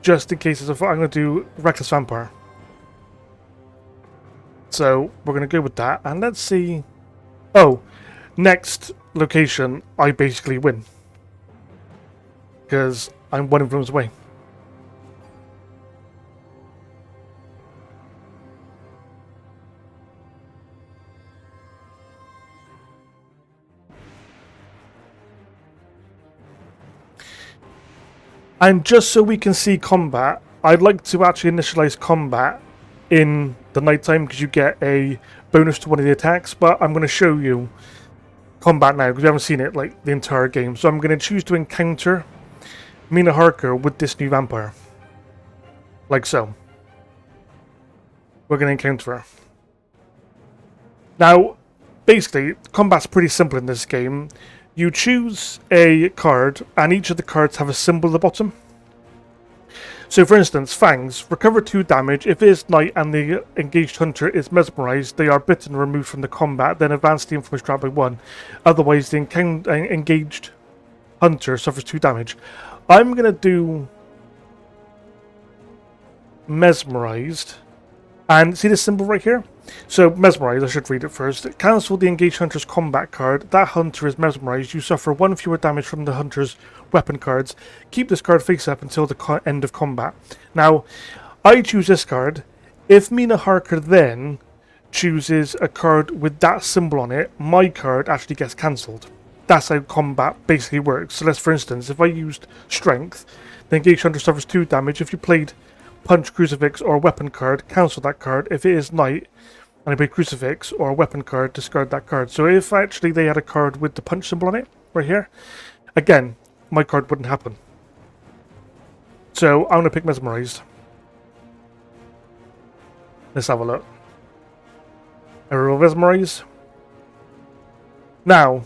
just in case I'm going to do Reckless Vampire. So we're going to go with that, and let's see. Oh, next location, I basically win. Because I'm 1 influence away. And just so we can see combat, I'd like to actually initialize combat in the nighttime because you get a bonus to one of the attacks, but I'm going to show you combat now because we haven't seen it like the entire game. So I'm going to choose to encounter Mina Harker with this new vampire. Like so. We're going to encounter her. Now, basically, combat's pretty simple in this game. You choose a card, and each of the cards have a symbol at the bottom. So, for instance, Fangs, recover 2 damage. If it is night and the engaged hunter is mesmerized, they are bitten and removed from the combat, then advance the influence trap by 1. Otherwise, the engaged hunter suffers 2 damage. I'm going to do mesmerized. And see this symbol right here? So, mesmerized, I should read it first. Cancel the engaged hunter's combat card. That hunter is mesmerized. You suffer 1 fewer damage from the hunter's weapon cards. Keep this card face up until the end of combat. Now, I choose this card. If Mina Harker then chooses a card with that symbol on it, my card actually gets cancelled. That's how combat basically works. So let's, for instance, if I used Strength, the engaged hunter suffers 2 damage. If you played Punch, Crucifix, or a weapon card, cancel that card. If it is Knight, and I play Crucifix or a weapon card, discard that card. So if actually they had a card with the punch symbol on it, right here, again, my card wouldn't happen. So I'm going to pick Mesmerized. Let's have a look. I will Mesmerize. Now,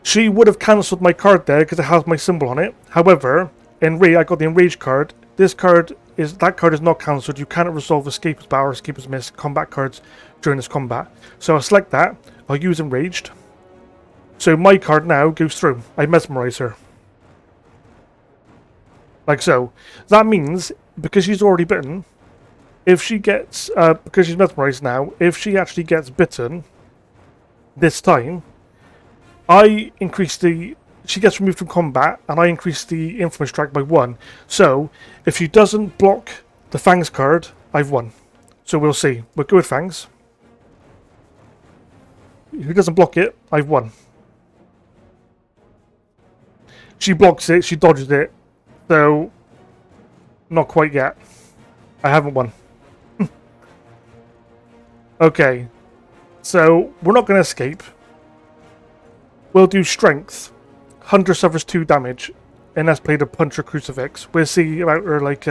she would have cancelled my card there because it has my symbol on it. However, in Ray, I got the Enraged card. That card is not cancelled. You cannot resolve Escaper's Bow or Escaper's Miss combat cards during this combat. So I'll select that. I'll use Enraged. So my card now goes through. I mesmerize her. Like so. That means, because she's already bitten, if she gets, because she's mesmerized now, if she actually gets bitten this time, I increase she gets removed from combat, and I increase the infamous strike by 1. So, if she doesn't block the Fangs card, I've won. So we'll see. We'll go with Fangs. If he doesn't block it, I've won. She blocks it, she dodges it. So, not quite yet. I haven't won. Okay. So, we're not going to escape. We'll do Strength. Hunter suffers 2 damage, and that's played a Punch or Crucifix. We'll see about her like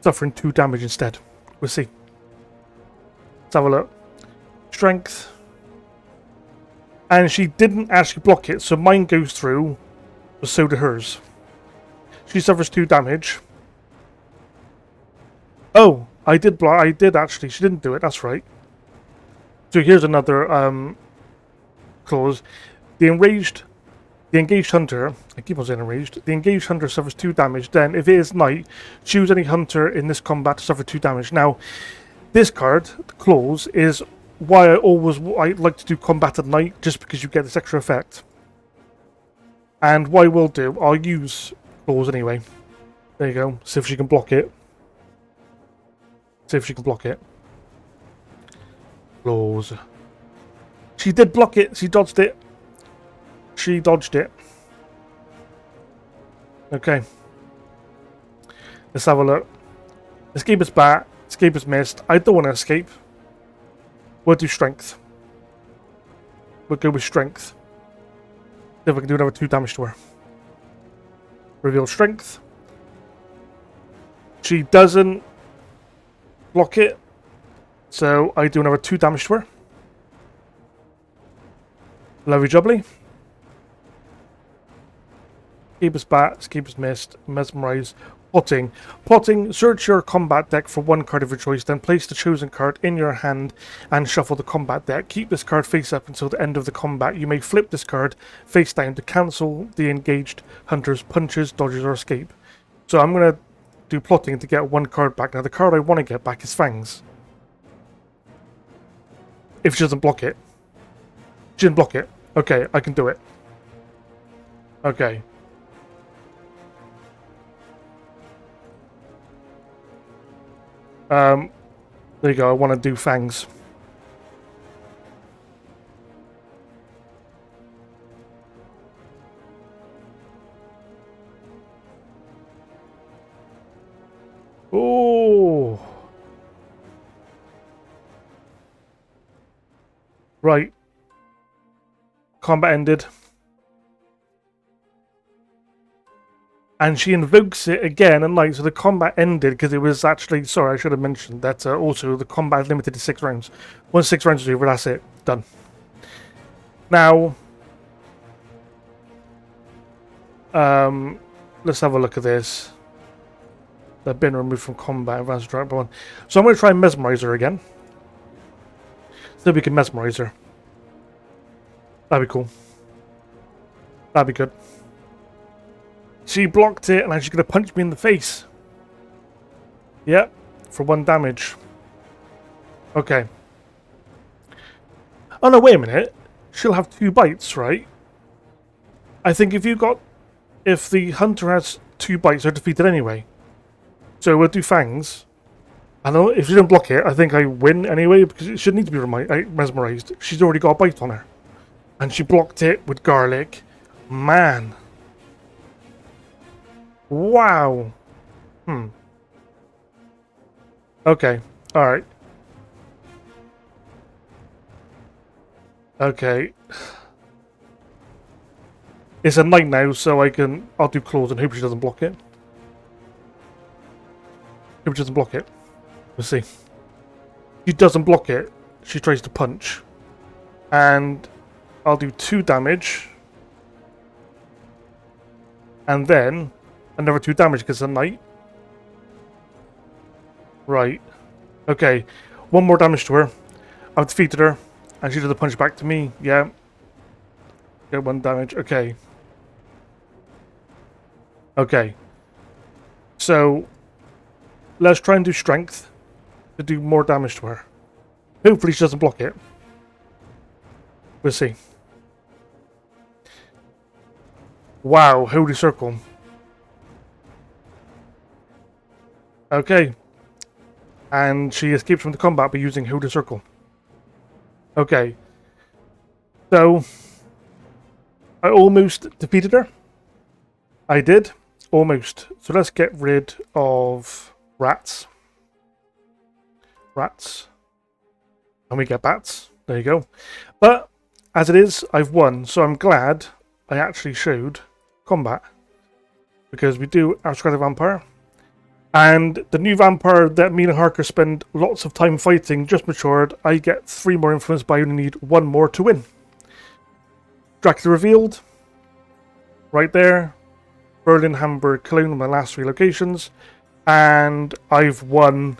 suffering 2 damage instead. We'll see. Let's have a look. Strength. And she didn't actually block it, so mine goes through, but so did hers. She suffers 2 damage. Oh, I did block. I did actually. She didn't do it. That's right. So here's another clause. The engaged hunter, I keep on saying enraged, the engaged hunter suffers 2 damage. Then, if it is Knight, choose any hunter in this combat to suffer 2 damage. Now, this card, the clause, is why I like to do combat at night, just because you get this extra effect. And what I will do, I'll use clause anyway. There you go. See if she can block it. See if she can block it. Clause. She did block it. She dodged it. She dodged it. Okay. Let's have a look. Escape is back. Escape is missed. I don't want to escape. We'll do Strength. We'll go with Strength. See if I can do another 2 damage to her. Reveal Strength. She doesn't block it. So I do another 2 damage to her. Lovely jubbly. Escape is back, escape is missed, mesmerize, potting. Potting, search your combat deck for 1 card of your choice, then place the chosen card in your hand and shuffle the combat deck. Keep this card face up until the end of the combat. You may flip this card face down to cancel the engaged hunter's punches, dodges, or escape. So I'm going to do plotting to get 1 card back. Now the card I want to get back is Fangs. If she doesn't block it. She didn't block it. Okay, I can do it. Okay. There you go, I want to do Fangs. Oh! Right. Combat ended. And she invokes it again, and so the combat ended because it was actually, sorry, I should have mentioned that also the combat is limited to 6 rounds. Once 6 rounds is over, that's it. Done. Now, let's have a look at this. They've been removed from combat. So I'm going to try and mesmerize her again. So we can mesmerize her. That'd be cool. That'd be good. She blocked it, and now she's going to punch me in the face. Yep, for 1 damage. Okay. Oh no, wait a minute. She'll have 2 bites, right? I think if the hunter has 2 bites, they're defeated anyway. So we'll do fangs. I know if she didn't block it, I think I win anyway, because it should need to be mesmerized. She's already got a bite on her. And she blocked it with garlic. Man. Wow. Okay. Alright. Okay. It's a night now, so I'll do claws and hope she doesn't block it. Hope she doesn't block it. We'll see. If she doesn't block it, she tries to punch. And I'll do 2 damage. And then another 2 damage because it's a night. Right. Okay. 1 more damage to her. I've defeated her. And she does a punch back to me. Yeah. Get 1 damage. Okay. Okay. So let's try and do strength to do more damage to her. Hopefully she doesn't block it. We'll see. Wow, holy circle. Okay. And she escapes from the combat by using Holy Circle. Okay. So I almost defeated her. I did. Almost. So let's get rid of rats. Rats. And we get bats. There you go. But as it is, I've won. So I'm glad I actually showed combat. Because we do Aristocratic Vampire. And the new vampire that me and Harker spend lots of time fighting just matured. I get 3 more influence, but I only need 1 more to win. Dracula revealed. Right there. Berlin, Hamburg, Cologne, my last 3 locations. And I've won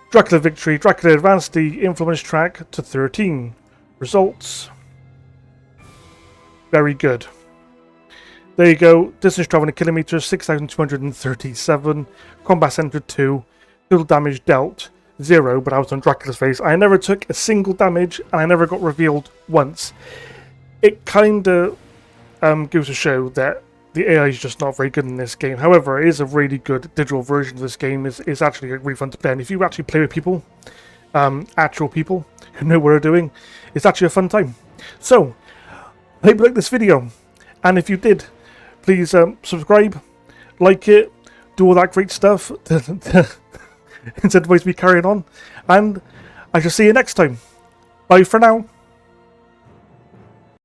Dracula victory. Dracula advanced the influence track to 13. Results. Very good. There you go. Distance travel in kilometers, 6,237. Combat center 2. Total damage dealt 0, but I was on Dracula's face. I never took a single damage, and I never got revealed once. It kind of goes to show that the AI is just not very good in this game. However, it is a really good digital version of this game. It's actually really fun to play. And if you actually play with people, actual people who know what they're doing, it's actually a fun time. So, I hope you liked this video. And if you did, please subscribe, like it, do all that great stuff to incentivize me carrying on. And I shall see you next time. Bye for now.